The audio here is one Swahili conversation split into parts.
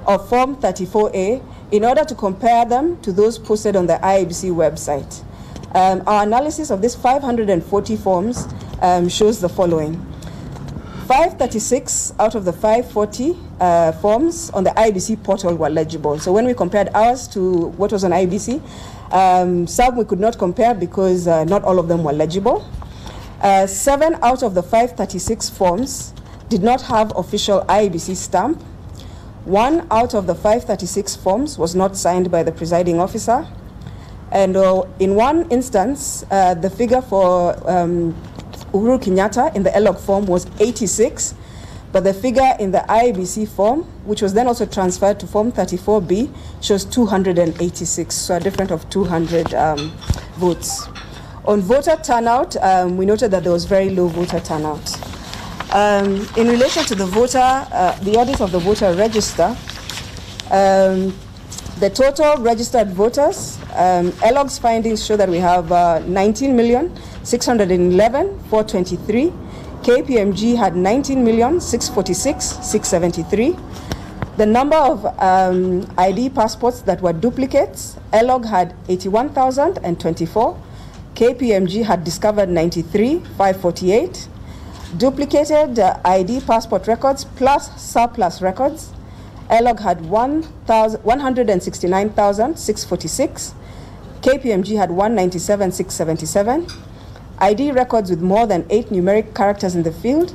of Form 34A in order to compare them to those posted on the IEBC website. Our analysis of these 540 forms shows the following. 536 out of the 540 forms on the IEBC portal were legible. So when we compared ours to what was on IEBC, some we could not compare because not all of them were legible. 7 out of the 536 forms did not have official IEBC stamp. 1 out of the 536 forms was not signed by the presiding officer. And in one instance, the figure for Uhuru Kenyatta in the ELOG form was 86, but the figure in the IEBC form, which was then also transferred to Form 34B, shows 286, so a difference of 200 votes. On voter turnout, we noted that there was very low voter turnout. In relation to the the audit of the voter register, the total registered voters, ELOG's findings show that we have 19,611,423. KPMG had 19,646,673. The number of ID passports that were duplicates, ELOG had 81,024. KPMG had discovered 93,548. Duplicated ID passport records plus surplus records, ELOG had 169,646. KPMG had 197,677. ID records with more than 8 numeric characters in the field,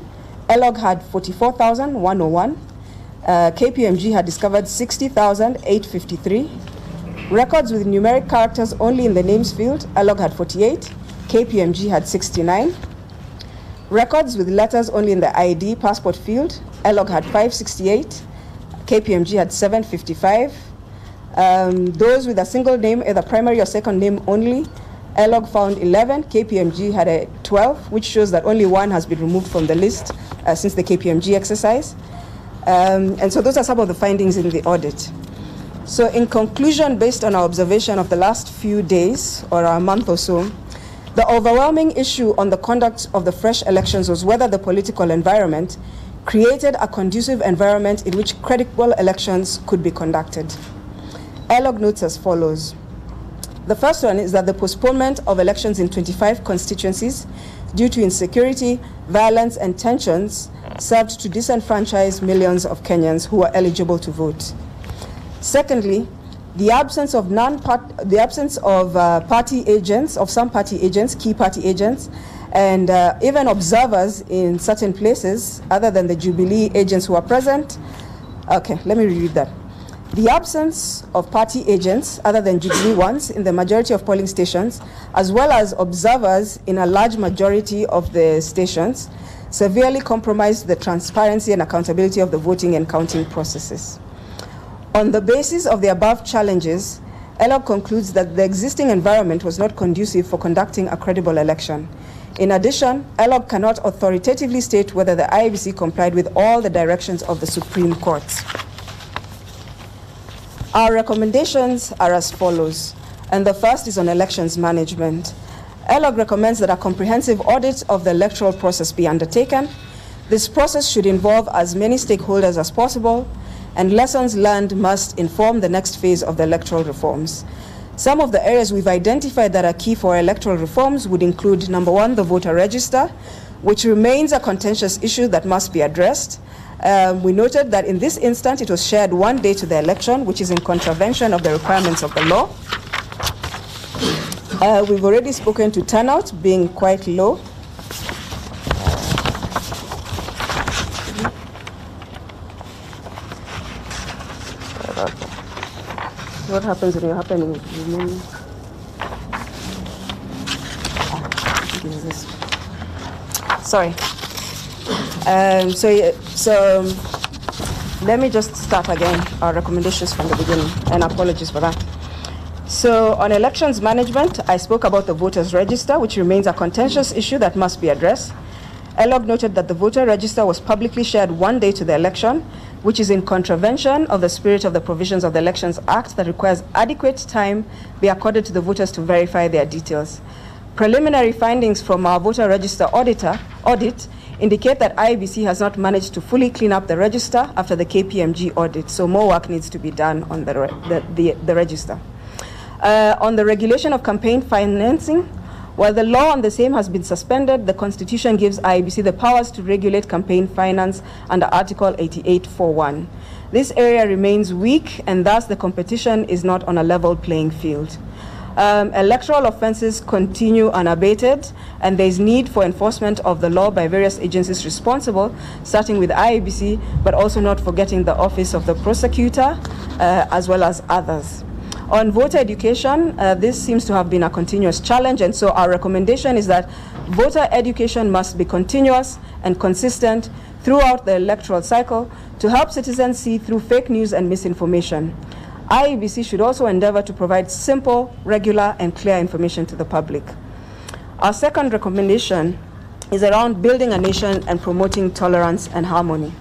ELOG had 44,101. KPMG had discovered 60,853. Records with numeric characters only in the names field, ELOG had 48. KPMG had 69. Records with letters only in the ID passport field, ELOG had 568. KPMG had 755. Those with a single name, either primary or second name only, ELOG found 11. KPMG had a 12, which shows that only one has been removed from the list since the KPMG exercise. And so those are some of the findings in the audit. So in conclusion, based on our observation of the last few days or a month or so, the overwhelming issue on the conduct of the fresh elections was whether the political environment created a conducive environment in which credible elections could be conducted. ELOG notes as follows. The first one is that the postponement of elections in 25 constituencies due to insecurity, violence, and tensions served to disenfranchise millions of Kenyans who were eligible to vote. Secondly, the absence of party agents, of some party agents, key party agents, and even observers in certain places other than the Jubilee agents who are present. Okay, let me reread that. The absence of party agents other than Jubilee ones in the majority of polling stations, as well as observers in a large majority of the stations, severely compromised the transparency and accountability of the voting and counting processes. On the basis of the above challenges, ELOG concludes that the existing environment was not conducive for conducting a credible election. In addition, ELOG cannot authoritatively state whether the IEBC complied with all the directions of the Supreme Court. Our recommendations are as follows, and the first is on elections management. ELOG recommends that a comprehensive audit of the electoral process be undertaken. This process should involve as many stakeholders as possible, and lessons learned must inform the next phase of the electoral reforms. Some of the areas we've identified that are key for electoral reforms would include, number one, the voter register, which remains a contentious issue that must be addressed. We noted that in this instance, it was shared one day to the election, which is in contravention of the requirements of the law. We've already spoken to turnout being quite low. What happens when you're happening? Sorry. So let me just start again our recommendations from the beginning, and apologies for that. So on elections management, I spoke about the voters register, which remains a contentious issue that must be addressed. ELOG noted that the voter register was publicly shared one day to the election, which is in contravention of the spirit of the provisions of the Elections Act that requires adequate time be accorded to the voters to verify their details. Preliminary findings from our voter register audit indicate that IEBC has not managed to fully clean up the register after the KPMG audit, so more work needs to be done on the register. On the regulation of campaign financing, while the law on the same has been suspended, the Constitution gives IEBC the powers to regulate campaign finance under Article 88(4)(1). This area remains weak, and thus the competition is not on a level playing field. Electoral offenses continue unabated, and there is need for enforcement of the law by various agencies responsible, starting with IEBC, but also not forgetting the Office of the Prosecutor, as well as others. On voter education, this seems to have been a continuous challenge, and so our recommendation is that voter education must be continuous and consistent throughout the electoral cycle to help citizens see through fake news and misinformation. IEBC should also endeavor to provide simple, regular, and clear information to the public. Our second recommendation is around building a nation and promoting tolerance and harmony.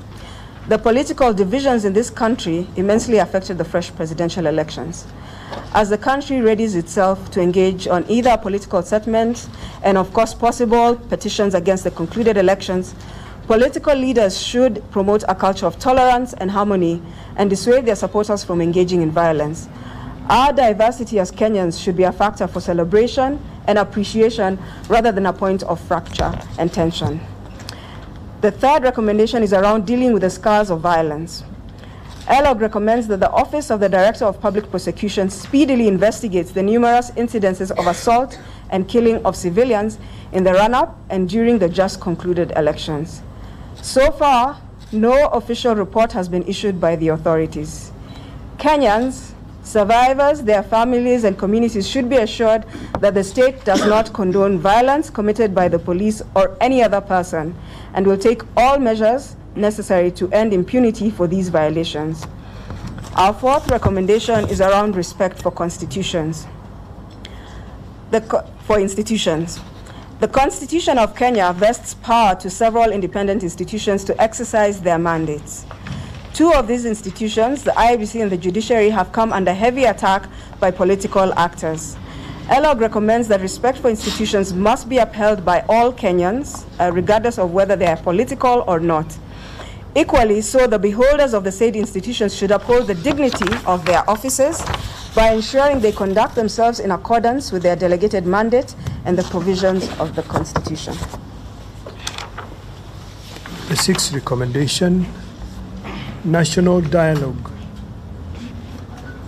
The political divisions in this country immensely affected the fresh presidential elections. As the country readies itself to engage on either a political settlement and, of course, possible petitions against the concluded elections, political leaders should promote a culture of tolerance and harmony and dissuade their supporters from engaging in violence. Our diversity as Kenyans should be a factor for celebration and appreciation rather than a point of fracture and tension. The third recommendation is around dealing with the scars of violence. ELOG recommends that the Office of the Director of Public Prosecution speedily investigates the numerous incidences of assault and killing of civilians in the run-up and during the just concluded elections. So far, no official report has been issued by the authorities. Kenyans, survivors, their families, and communities should be assured that the state does not condone violence committed by the police or any other person and will take all measures necessary to end impunity for these violations. Our fourth recommendation is around respect for institutions. The Constitution of Kenya vests power to several independent institutions to exercise their mandates. Two of these institutions, the IEBC and the judiciary, have come under heavy attack by political actors. ELOG recommends that respect for institutions must be upheld by all Kenyans, regardless of whether they are political or not. Equally, so the beholders of the said institutions should uphold the dignity of their offices by ensuring they conduct themselves in accordance with their delegated mandate and the provisions of the Constitution. The sixth recommendation, national dialogue.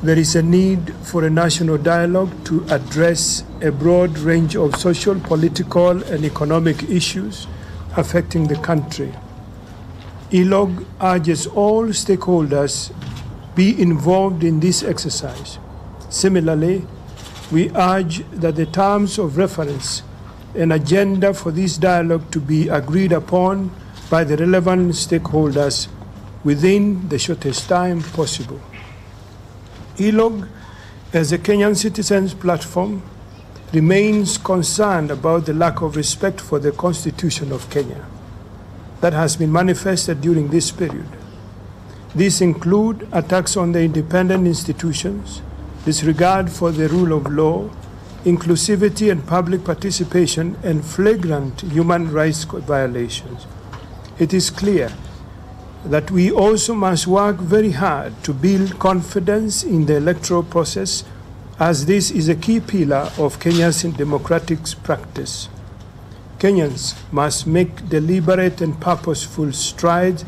There is a need for a national dialogue to address a broad range of social, political, and economic issues affecting the country. ELOG urges all stakeholders be involved in this exercise. Similarly, we urge that the terms of reference and agenda for this dialogue to be agreed upon by the relevant stakeholders within the shortest time possible. ELOG, as a Kenyan citizens platform, remains concerned about the lack of respect for the Constitution of Kenya that has been manifested during this period. These include attacks on the independent institutions, disregard for the rule of law, inclusivity and public participation, and flagrant human rights violations. It is clear that we also must work very hard to build confidence in the electoral process, as this is a key pillar of Kenya's democratic practice. Kenyans must make deliberate and purposeful strides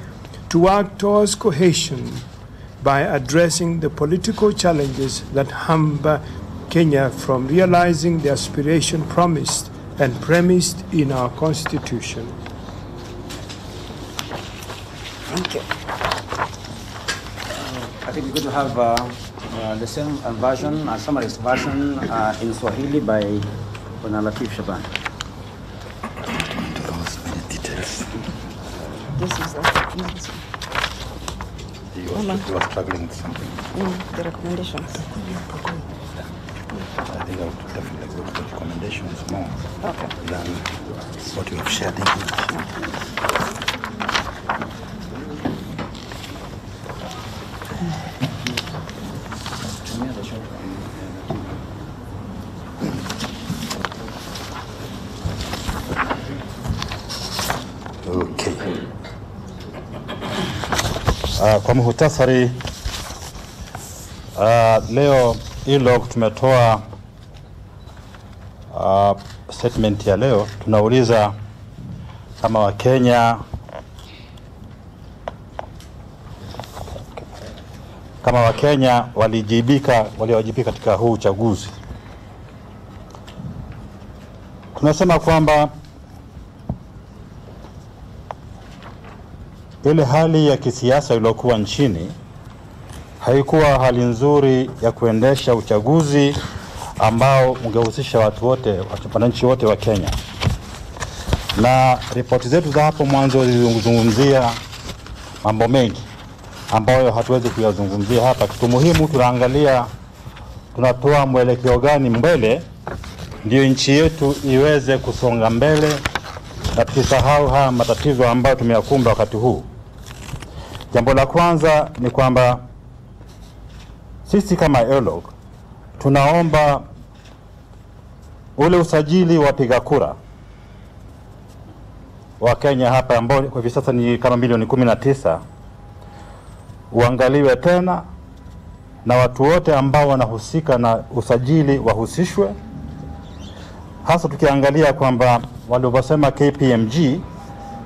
to work towards cohesion by addressing the political challenges that hamper Kenya from realizing the aspiration promised and premised in our Constitution. Thank you. I think it's good to have the same version, a summarized version in Swahili by Bwana Latif Shaban. This is the you were struggling with something. The recommendations. I think I would definitely go to the recommendations more than what you have shared in English. Kwa muhtasari, leo ELOG tumetoa statement ya leo. Tunauliza kama Wakenya waliwajibika katika huu uchaguzi. Tunasema kwamba ile hali ya kisiasa iliyokuwa nchini haikuwa hali nzuri ya kuendesha uchaguzi ambao ungehusisha watu wote, wananchi wote wa Kenya. Na ripoti zetu za hapo mwanzo zilizungumzia mambo mengi ambayo hatuwezi kuyazungumzia hapa. Kitu muhimu tunaangalia tunatoa mwelekeo gani mbele ndio nchi yetu iweze kusonga mbele na tusisahau haya matatizo ambayo tumeyakumba wakati huu. Jambo la kwanza ni kwamba sisi kama ELOG tunaomba ule usajili wa wapiga kura wa Kenya hapa ambao kwa hivi sasa ni kama milioni 19 uangaliwe tena, na watu wote ambao wanahusika na usajili wahusishwe, hasa tukiangalia kwamba waliosema KPMG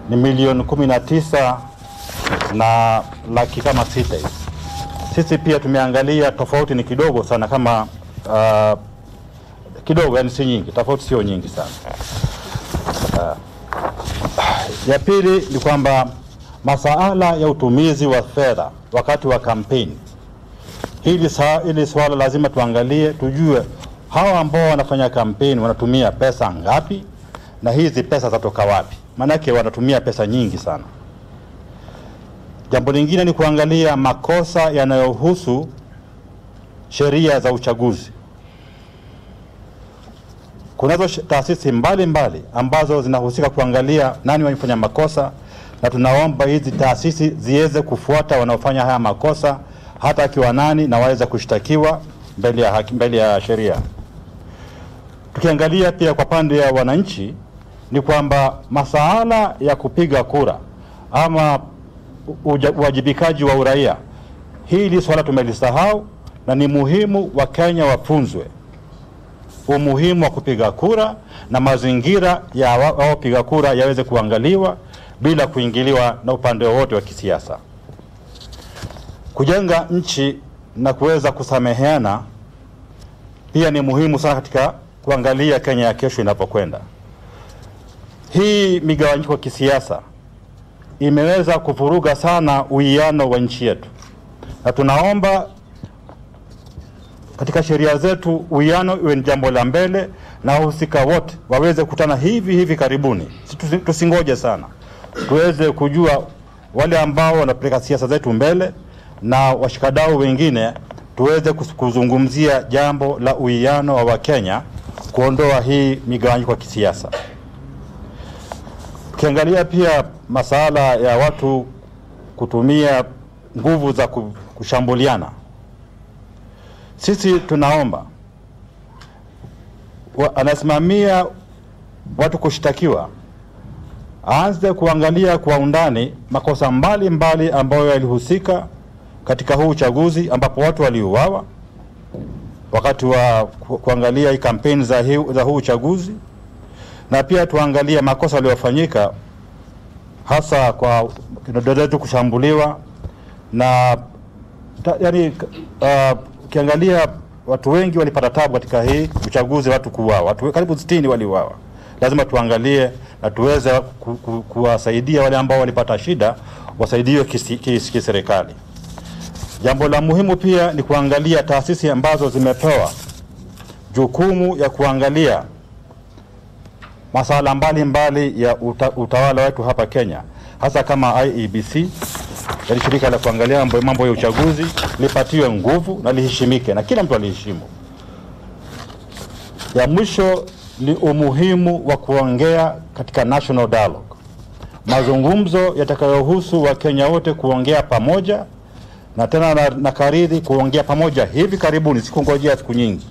ni milioni 19 na laki kama 6. Sisi pia tumeangalia tofauti ni kidogo sana, kama kidogo, yani si nyingi, tofauti sio nyingi sana. Ya pili ni kwamba masuala ya utumizi wa fedha wakati wa kampeni, hili swala lazima tuangalie, tujue hawa ambao wanafanya kampeni wanatumia pesa ngapi na hizi pesa zatoka wapi, manake wanatumia pesa nyingi sana. Jambo lingine ni kuangalia makosa yanayohusu sheria za uchaguzi. Kunazo taasisi mbalimbali ambazo zinahusika kuangalia nani wanafanya makosa, na tunaomba hizi taasisi ziweze kufuata wanaofanya haya makosa hata akiwa nani, na waweze kushtakiwa mbele ya sheria. Tukiangalia pia kwa pande ya wananchi ni kwamba masuala ya kupiga kura ama uwajibikaji wa uraia, hili swala tumelisahau, na ni muhimu Wakenya wafunzwe umuhimu wa kupiga kura na mazingira ya wapiga kura yaweze kuangaliwa bila kuingiliwa na upande wote wa kisiasa. Kujenga nchi na kuweza kusameheana pia ni muhimu sana katika kuangalia Kenya ya kesho inapokwenda. Hii migawanyiko ya kisiasa imeweza kuvuruga sana uwiano wa nchi yetu, na tunaomba katika sheria zetu uwiano iwe ni jambo la mbele, na wahusika wote waweze kukutana hivi karibuni. Tusingoje sana, tuweze kujua wale ambao wanapeleka siasa zetu mbele na washikadau wengine, tuweze kuzungumzia jambo la uwiano wa Wakenya, kuondoa hii migawanyiko ya kisiasa. Ukiangalia pia masuala ya watu kutumia nguvu za kushambuliana, sisi tunaomba anasimamia watu kushtakiwa aanze kuangalia kwa undani makosa mbalimbali ambayo yalihusika katika huu uchaguzi, ambapo watu waliuawa wakati wa kuangalia hii kampeni za huu uchaguzi, na pia tuangalie makosa yaliyofanyika hasa kwa dada kushambuliwa, na ukiangalia watu wengi walipata tabu katika hii uchaguzi, watu kuuawa, watu karibu 60 waliuawa. Lazima tuangalie na tuweze kuwasaidia wale ambao walipata shida, wasaidiwe kiserikali. Jambo la muhimu pia ni kuangalia taasisi ambazo zimepewa jukumu ya kuangalia masuala mbalimbali ya utawala wetu hapa Kenya, hasa kama IEBC, yani shirika la kuangalia mambo ya uchaguzi, lipatiwe nguvu na liheshimike na kila mtu aliheshimu. Ya mwisho ni umuhimu wa kuongea katika national dialogue, mazungumzo yatakayohusu Wakenya wote kuongea pamoja, na tena na karidhi kuongea pamoja hivi karibuni, sikungojea siku nyingi,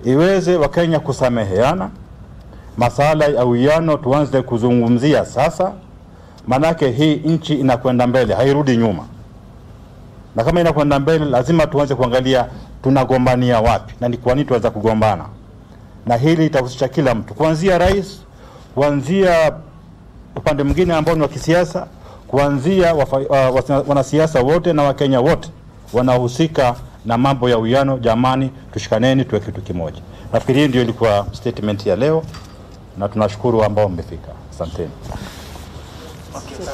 iweze Wakenya kusameheana. Masala ya uwiano tuanze kuzungumzia sasa, manake hii nchi inakwenda mbele, hairudi nyuma. na kama inakwenda mbele lazima tuanze kuangalia tunagombania wapi na ni kwa nini tuanza kugombana, na hili litahusisha kila mtu, kuanzia rais, kuanzia upande mwingine ambao ni wa kisiasa, kuanzia wanasiasa wote na Wakenya wote wanahusika na mambo ya uwiano. Jamani, tushikaneni tuwe kitu kimoja. Nafikiri hii ndio ilikuwa statement ya leo, na tunashukuru ambao mmefika. Asanteni. Okay.